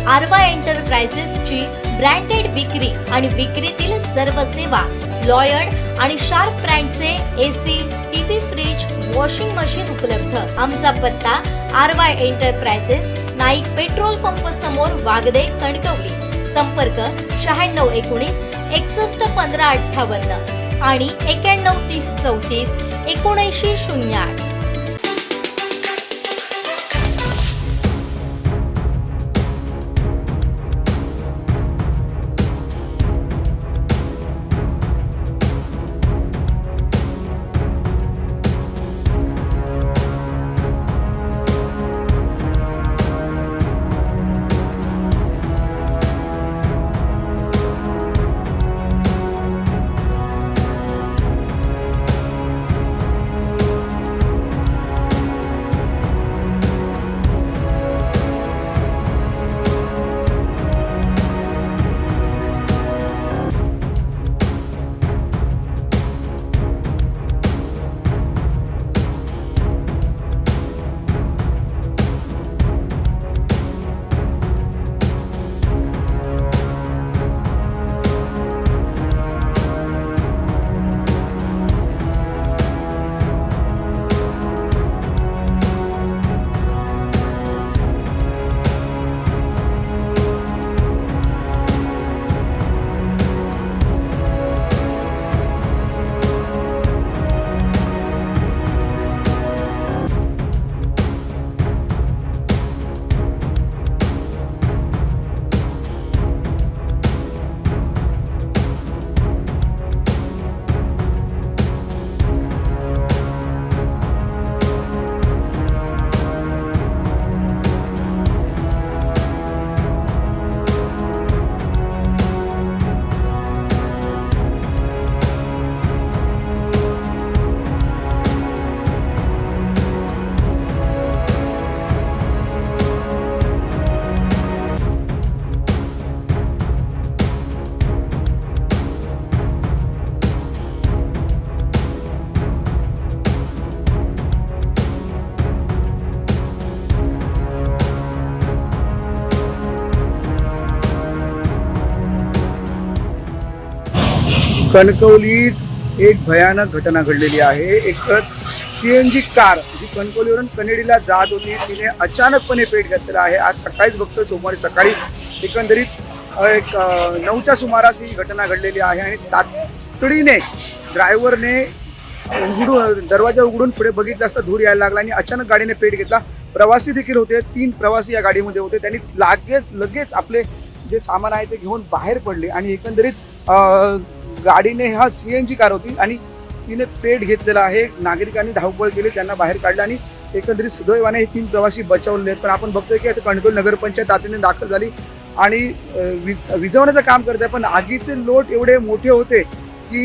आरवा एंटरप्राइजेसची branded विक्री आणि विक्रीतील सर्व सेवा, लॉयड आणि शार्प ब्रँडचे AC, TV, fridge, washing machine उपलब्ध। आमचा पत्ता Aarva enterprises, Naik petrol pump समोर, वागदे, कणकवली। संपर्क 9619 61 15 58 आणि 91 30 34 79 08। कणकवलीत एक भयानक घटना घडलेली आहे। एक सीएनजी कार जी कणकवलीवरून कनेडीला जात होती, तिने अचानकपणे पेट घेतलेला आहे। आज सकाळीच बघतो, सोमवारी सकाळी एकंदरीत एक 9च्या सुमारास ही घटना घडलेली आहे आणि तातडीने ड्रायव्हरने दरवाजा उघडून पुढे बघितलं असता धूर यायला लागला आणि अचानक गाडीने पेट घेतला। प्रवासी देखील होते, 3 प्रवासी या गाडीमध्ये होते। त्यांनी लगेच आपले जे सामान आहे ते घेऊन बाहेर पडले आणि एकंदरीत गाडीने हा सीएनजी कार होती आणि तिने पेट घेतलेला आहे। नागरिकांनी धावपळ केली, त्यांना बाहेर काढलं आणि एकंदरीत सुदैवाने हे 3 प्रवासी बचावले आहेत। पण आपण बघतोय की आता कणकवली नगरपंचायत तातडीने दाखल झाली आणि विझवण्याचं काम करत आहे। पण आगीचे लोट एवढे मोठे होते की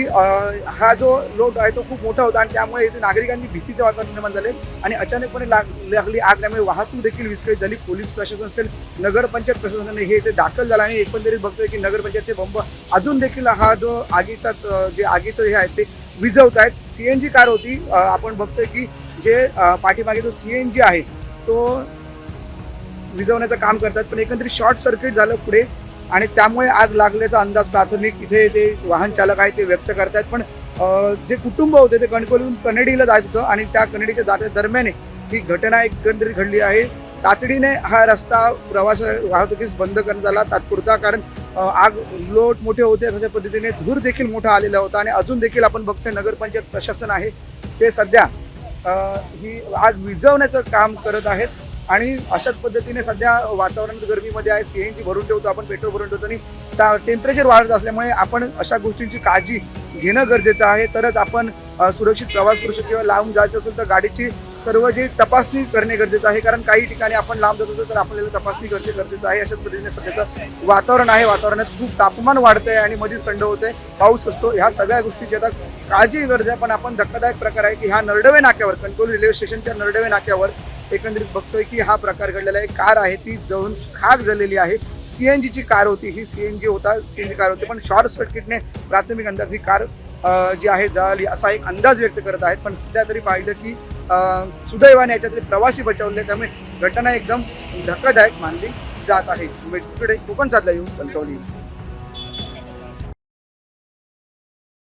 हा जो लोट आहे तो खूप मोठा होता आणि त्यामुळे इथे नागरिकांनी भीतीचे वातावरण निर्माण झाले आणि अचानकपणे लागली आग, त्यामुळे वाहतूक देखील विस्कळीत झाली। पोलीस प्रशासन असेल, नगरपंचायत प्रशासनाने हे इथे दाखल झालं आणि एकंदरीत बघतोय की नगरपंचायतचे बंब अजून देखील हा जो आगीचं हे आहे ते विझवत आहेत। सीएनजी कार होती, आपण बघतोय की जे पाठीमागे जो सीएनजी आहे तो विझवण्याचं काम करतात, पण एकंदरीत शॉर्ट सर्किट झालं पुढे आणि त्यामुळे आग लागल्याचा अंदाज प्राथमिक इथे ते वाहन चालक आहे ते व्यक्त करतात। पण जे कुटुंब होते ते कणकवलीहून कनेडीला जात होतं आणि त्या कनेडीच्या जात्या दरम्यान ही घटना एकंदरीत घडली आहे। तातडीने हा रस्ता वाहतुकीस बंद करण्यात आला तात्पुरता, कारण आग लोट मोठे होते, अशा पद्धतीने धूर देखील मोठा आलेला होता आणि अजून देखील आपण बघतोय नगरपंचायत प्रशासन आहे ते सध्या ही आग विझवण्याचं काम करत आहेत आणि अशाच पद्धतीने सध्या वातावरण गरमीमध्ये आहे। सीएनजी भरून ठेवतो आपण, पेट्रोल भरून ठेवतो आणि टेम्परेचर वाढत असल्यामुळे आपण अशा गोष्टींची काळजी घेणं गरजेचं आहे, तरच आपण सुरक्षित प्रवास करू शकतो। किंवा लांब जायचं असेल तर गाडीची सर्व जी तपासणी करणे गरजेचं आहे, कारण काही ठिकाणी आपण लांब जात होतो तर आपल्याला तपासणी करणे गरजेचं आहे। अशाच पद्धतीने सध्याचं वातावरण आहे, वातावरणात खूप तापमान वाढतंय आणि मध्येच थंड होतंय, पाऊस असतो, ह्या सगळ्या गोष्टीची आता काळजी गरज आहे। पण आपण धक्कादायक प्रकार आहे की ह्या नरडवे नाक्यावर, कणकवली रेल्वे स्टेशनच्या नरडवे नाक्यावर एकंदरीत बघतोय की हा प्रकार घडलेला आहे। कार आहे ती जळून खाक झालेली आहे। सीएनजीची कार होती, ही सीएनजी कार होती, पण शॉर्ट सर्किटने प्राथमिक अंदाज ही कार जी आहे जळाली असा एक अंदाज व्यक्त करत आहेत। पण सध्या तरी पाहिलं की सुदैवाने याच्यातले प्रवासी बचावले, त्यामुळे घटना एकदम धक्कादायक मानली जात आहे. तिकडे कोकण साधला येऊन कणकवली.